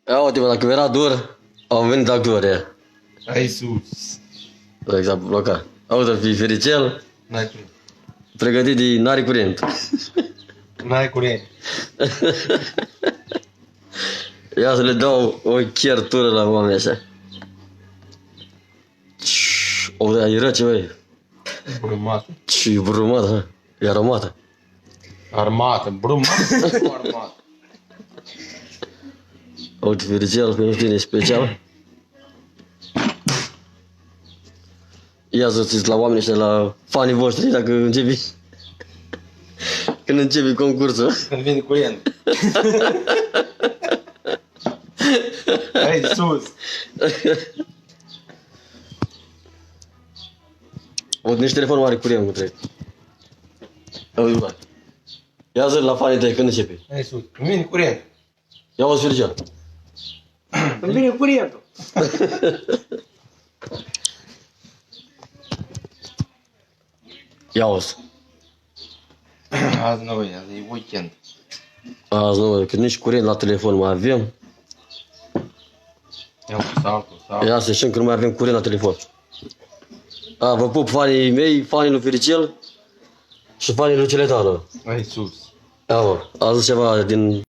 Ia uite, mă, dacă era dur, au venit actorii. Hai sus. Exact, blocat. Auzi, fi fericel, N-ai curent. pregătit de n-are curent. N-ai curent. Ia să le dau o chertură la oameni așa. O, da, e răce, băi. Brumată. Și brumată, ha? E aromată. Armată. Brumată cu armată. Uite, fericel, pentru tine special. Ia să țiți la oamenii ăștia, la fanii voștri, dacă începi... Când începi concursul. Când vine curent. Hai sus. Uite, nici telefon mare curent, între. Auzi, bă. Ia zi la fanii tăi, când începi. Hai sus. Când vine curent. Ia auzi, fericel. Când vine curentul. Ia auzi. Azi nu, azi e weekend. Azi nu, că nici curent la telefon mai avem. Ia un saltul. Ia să știm că nu mai avem curent la telefon. A, vă pup fanii mei, fanii lui Fericel și fanii lui Celetano. Hai sus. Ia mă, a zis ceva din